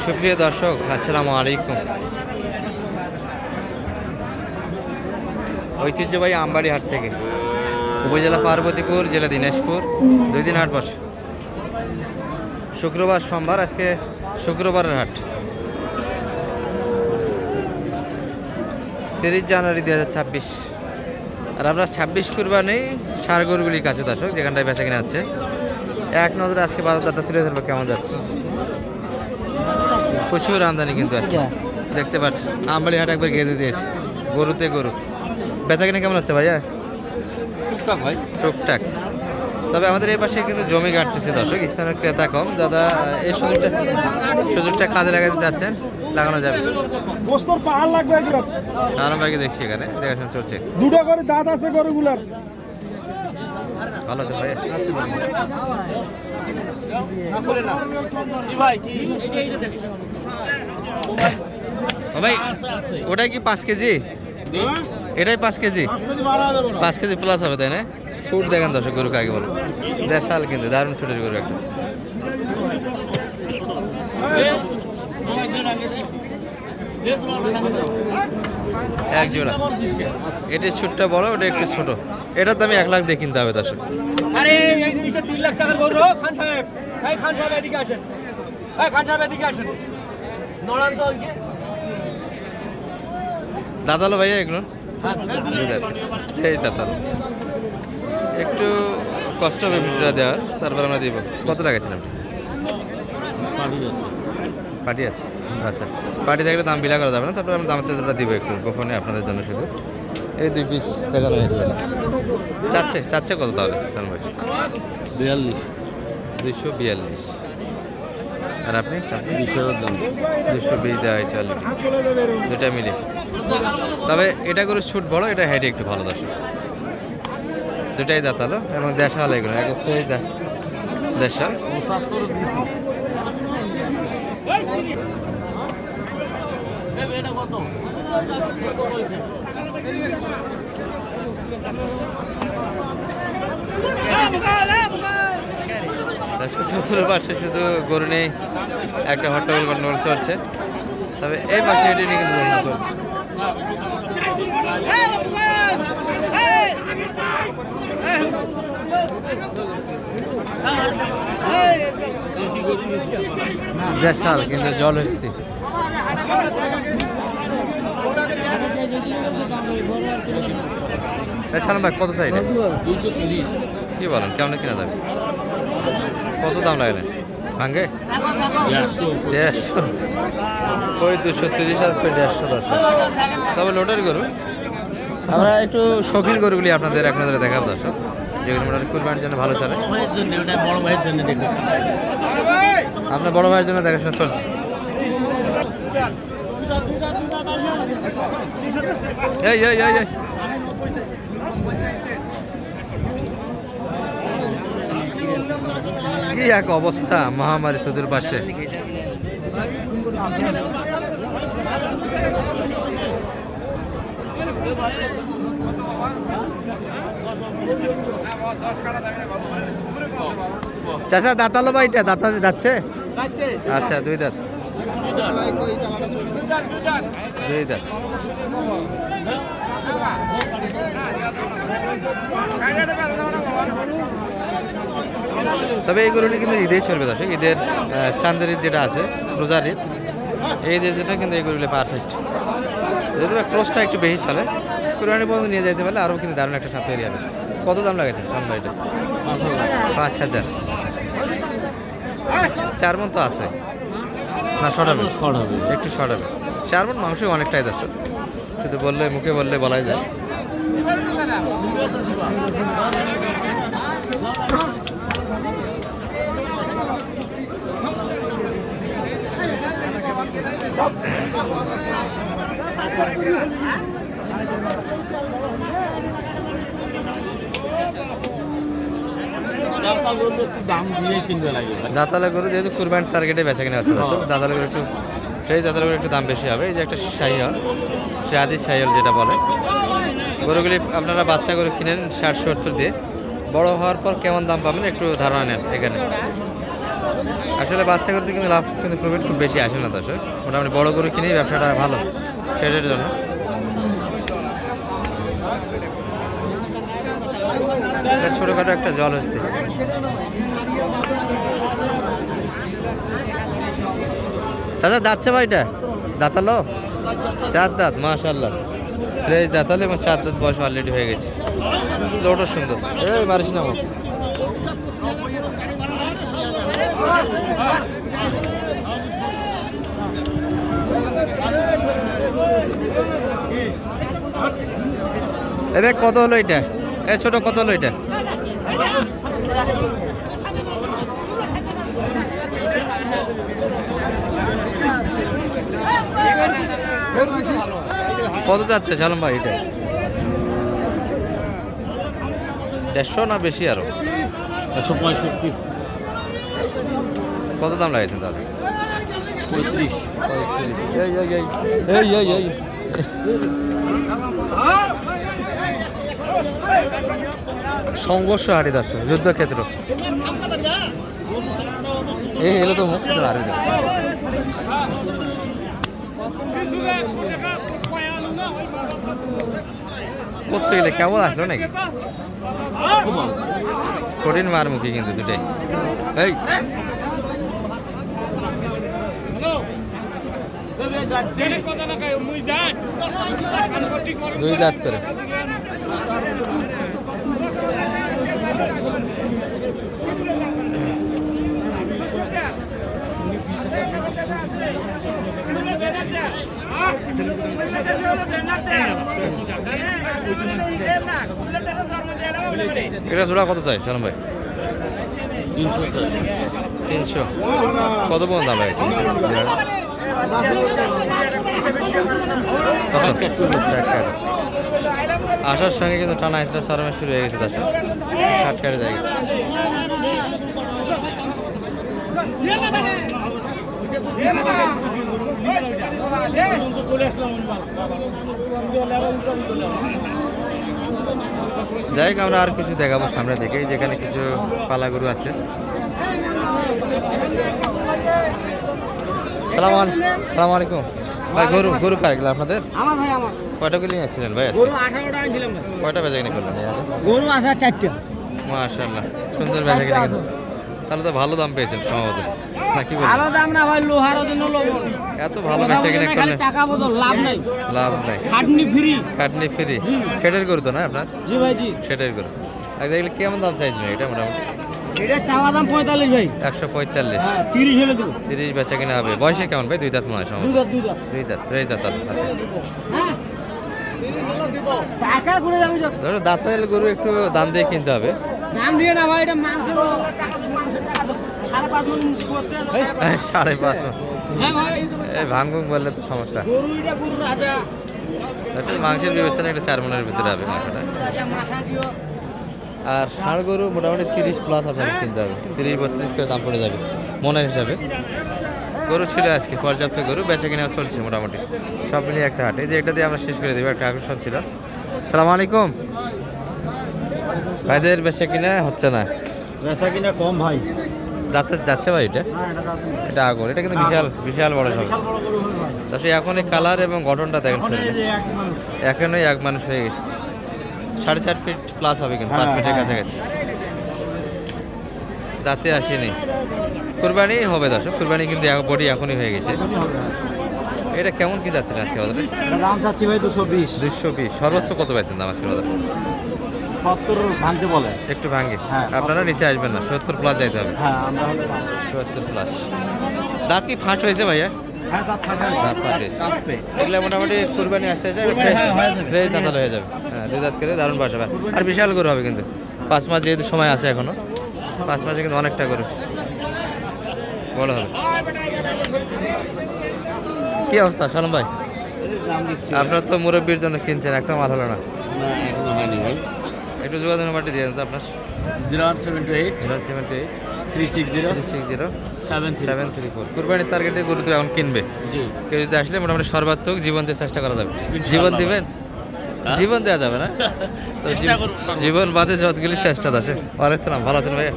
সুপ্রিয় দর্শক, আসসালামু আলাইকুম। ঐতিহ্যবাহী আমবাড়ি হাট থেকে, উপজেলা পার্বতীপুর, জেলা দিনাজপুর, 2 দিন হাট বসে। শুক্রবার, সোমবার, আজকে শুক্রবারের হাট। 30 জানুয়ারি 2026। আর আমরা 26 কুরবানি ষাঁড় গরুগুলির কাছে দর্শক, যেখানটায় বেচা কিনা হচ্ছে। এক নজরে আজকে বাজারটা তুলে ধরবো কেমন যাচ্ছে। প্রচুর আমদানি কিন্তু আজকে দেখতে পাচ্ছি। আমবাড়ি হাট একবার গেঁদে দিয়েছে, গরুতে গরু। বেচা কিনা কেমন হচ্ছে ভাইয়া? টুকটাক ভাই, টুকটাক। তবে আমাদের এই পাশে কিন্তু জমি কাটতেছে দর্শক, স্থানীয় ক্রেতা কম। দাদা এই সুযোগটা কাজে লাগাতে যাচ্ছেন, লাগানো যাবে। গোস্তর পাহাড় লাগবে এগুলো। আরাম ভাইকে দেখছি এখানে দেখাশোনা চলছে। দুটো করে দাঁত আছে গরুগুলার। ভালো আছে ভাই? আছে ভাই। ও ভাই, ওটা কি 5 কেজি? এটাই 5 কেজি? 5 কেজি প্লাস হবে তাই না? শুট দেখেন দর্শক, গরু কাকে বলো। দেশাল কিন্তু দারুণ শুটের গরু একটা। এক জোড়া। এটার শুটটা বড়, ওটা একটু ছোট। এটার দামে 1 লাখ দিয়ে কিনতে হবে দর্শক। আরে এই জিনিসটা 3 লাখ টাকার গরু। খান সাহেব, এই খান সাহেব এদিকে আসেন। এই খান সাহেব এদিকে আসেন। নড়ান তো ওইকে। দাদালো ভাইয়া এগুলো? এই দাদালো। একটু কষ্ট হবে ভিডিওটা দেওয়ার, তারপর আমরা দিব। কত টাকা ছিলাম? পার্টি আছে, আচ্ছা। পার্টি থাকলে দাম বিলা করা যাবে না, তারপর আমরা দামের তেলটা দিব একটু গোপনে আপনাদের জন্য শুধু। এই 2 পিস দেখানো হয়েছে। চাচ্ছে কত তাহলে শান ভাই? 42। 242। আর আপনি? 20,000 দাম। 220 দেওয়া হয়েছে অলরেডি, দুটা মিলে। তবে এটা করে শুট বড়, এটা হেডে একটু ভালো দর্শক। দুটাই দাঁতালো এবং দেশাল, এগুলো একত্রেই দেশাল। চতুর পাশে শুধু গরু নেই, একটা হট্টগোল গন্ডগোল চলছে। তবে এই পাশে এটি নিয়ে কিন্তু গন্ডগোল চলছে। দেশাল কিন্তু জল হস্তি। সালাম ভাই, কত চাই? 230। কি বলেন, কেমন কিনা যাবে? কত দাম লাগে না ভাঙ্গে? 150। ওই 230 আর 150 দর্শক। তবে লোডের গরু। আমরা একটু শৌখিন গরুগুলি আপনাদের এক নজরে দেখাবো দর্শক, যেগুলো মোটামুটি কুরবানির জন্য ভালো চলে। বড় ভাইয়ের জন্য দেখুন, আপনার বড় ভাইয়ের জন্য দেখাশোনা চলছে। এই এই এই এই কি এক অবস্থা মহামারী চতুর পাশে। চাচা দাঁতালো ভাইটা দাঁতা যাচ্ছে? আচ্ছা, 2 দাঁত। 2 দাঁত। তবে এই গরুটি কিন্তু ঈদেই চলবে দর্শক। ঈদের চাঁদের ঈদ যেটা আছে, রোজার ঈদ, এই ঈদের জন্য কিন্তু এই গরুগুলি পারফেক্ট। যদি ক্রসটা একটু বেশি চলে, কুরবানি পর্যন্ত নিয়ে যেতে পারলে আরও কিন্তু দারুণ একটা স্বাদ তৈরি হবে। কত দাম লাগেছে শান ভাইটা? 5,000। 4 মন তো আছে না? শর্ট হবে, একটু শর্ট হবে। 4 মন মাংস অনেকটাই দর্শক, শুধু বললে, মুখে বললে বলাই যায়। দাঁতালা গরু যেহেতু কুরবানির টার্গেটে বেচা কিনা হচ্ছে, দাঁতালা গরু একটু, সেই দাঁতালা গরু একটু দাম বেশি হবে। এই যে একটা শাহিওয়াল, সে আদি শাহিওয়াল যেটা বলে, গরুগুলি আপনারা বাচ্চা গরু কিনেন 60-70 দিয়ে, বড় হওয়ার পর কেমন দাম পাবেন একটু ধারণা নেন এখানে। আসলে বাচ্চা করতে কিন্তু লাভ কিন্তু প্রফিট খুব বেশি আসে না দর্শক, মোটামুটি বড় গরু কিনেই ব্যবসাটা ভালো সেটার জন্য। ছোটখাটো একটা জল হচ্ছে। চাচা যাচ্ছে ভাইটা দাঁতালো 4 দাঁত মাশাআল্লাহ, ফ্রেশ দাঁতালো এবং 4 দাঁত বয়স অলরেডি হয়ে গেছে। লোটা সুন্দর, এই মারিস না আমার। এবার কত হলো এটা? এ ছোট কত হলো এটা? কত যাচ্ছে সালাম ভাই এটা? 150 না বেশি আরো? 165। কত দাম লাগাইছেন তাহলে? 35। এই সংঘর্ষ হারি দর্শক, যুদ্ধক্ষেত্র। এই এলো তো মুখ হারি যাবে। করতে গেলে কেমন আসলো নাকি? কঠিন মারমুখী কিন্তু দুটাই। এই দুই দাঁত করে। এটা জোড়া কত চাই সালাম ভাই? 300। কত পর্যন্ত দাম লাগছে? আসার সঙ্গে কিন্তু টানা এক্সট্রা সারমে শুরু হয়ে গেছে, তার 60 কাটে যায়। যাই হোক, আমরা আর কিছু দেখাবো সামনে থেকে, যেখানে কিছু পালা গরু আছে। সালাম আলাইকুম ভাই। গরু কার গেল আপনাদের? আমার ভাই আমার কয়টা করে নিয়ে আসছিলেন ভাই? গরু 18টা আনছিলাম ভাই। কয়টা বেচা কিনে করলেন? গরু আছে 4টা। মাশাআল্লাহ, সুন্দর বেচা কিনে গেছে। তাহলে তো ভালো দাম পেয়েছেন সম্ভবত, নাকি বলেন? ভালো দাম না ভাই, লোহার জন্য লোভ। এত ভালো বেচা কিনে করলেন, টাকা বদল লাভ নাই। খাটনি ফ্রি। সেটার গরু তো না আপনার? জি ভাই জি। সেটার গরু। আচ্ছা, এগুলো কেমন দাম চাইছেন এটা? মোটামুটি এটা চাওয়া দাম 45 ভাই। 145। হ্যাঁ 30 হলে দেব। 30 বেচা কিনা হবে। বয়সে কেমন ভাই? 2 দাঁত মনে হয় সম্ভবত। 2 দাঁত ফ্রেশ দাঁত। আচ্ছা, হ্যাঁ টাকা ঘুরে যাবে যত। ধরো দাঁতাল গরু একটু দাম দিয়ে কিনতে হবে। দাম দিয়ে না ভাই, এটা মাংসের টাকা, মাংসের টাকা 5.5 মণ বসতে আছে। 5.5 হ্যাঁ ভাই, এই ভাঙ্গুং বললে তো সমস্যা। গরু এটা গরু রাজা। আসলে মাংসের বিবেচনা এটা 4 মণের ভিতরে হবে মাংসটা। মাথা দিও। আর ষাঁড় গরু মোটামুটি 30 প্লাস আপনাকে কিনতে হবে। 30-32 করে দাম পড়ে যাবে মনের হিসাবে। গরু ছিল আজকে পর্যাপ্ত গরু, বেচা কিনা চলছে মোটামুটি সব মিলিয়ে একটা হাট। এই যে এটা দিয়ে আমরা শেষ করে দেবো, একটা আকর্ষণ ছিল। সালাম আলাইকুম ভাইদের, বেচা কিনা হচ্ছে না? বেচা কিনা কম ভাই। দাঁতে যাচ্ছে ভাই এটা? এটা আগর, এটা কিন্তু বিশাল বড় সব। তাছাড়া এখন এই কালার এবং গঠনটা দেখেন, এখনই এক মানুষ হয়ে গেছে। 4.5 ফিট প্লাস হবে কিন্তু, 5 ফিটের কাছাকাছি। দাঁতে আসেনি, কুরবানি হবে দর্শক। কুরবানি কিন্তু বডি এখনই হয়ে গেছে। এটা কেমন কি যাচ্ছে আজকে বাজারে? দাম চাচ্ছি ভাই 220। 220। সর্বোচ্চ কত পাইছেন দাম আজকে বাজারে? 70 ভাঙতে বলে। একটু ভাঙে। হ্যাঁ। আপনারা নিচে আসবেন না, 70 প্লাস যাইতে হবে। হ্যাঁ আমরা 70 প্লাস। দাঁত কি ফাঁস হয়েছে ভাইয়া? হ্যাঁ দাঁত ফাটা। দাঁত ফাটে। এগুলো মোটামুটি কুরবানি আসতে ফ্রেশ দাঁতাল হয়ে যাবে। হ্যাঁ 2 দাঁত করে দারুণ বাসা হবে। আর বিশাল গরু হবে কিন্তু, 5 মাস যেহেতু সময় আছে এখনো, 5 মাসে কিন্তু অনেকটা গরু বড় হবে। কি অবস্থা সালাম ভাই? আপনার তো মুরব্বীর জন্য কিনছেন, একটা মাল হলো না। এখনো হয়নি ভাই। একটু যোগাযোগ নাম্বারটি দিয়ে দেন তো আপনার। 078 078 360 360 73। 734। কুরবানির টার্গেটে গরু তো এখন কিনবে। জি। কেউ যদি আসলে মোটামুটি সর্বাত্মক জীবন দিয়ে চেষ্টা করা যাবে। ইনশাআল্লাহ জীবন ভাই। দিবেন? হ্যাঁ? জীবন দেওয়া যাবে না তো চেষ্টা করব। জীবন বাদে যতগুলি চেষ্টা আছে। ওয়ালাইকুম সালাম, ভালো আছেন ভাইয়া?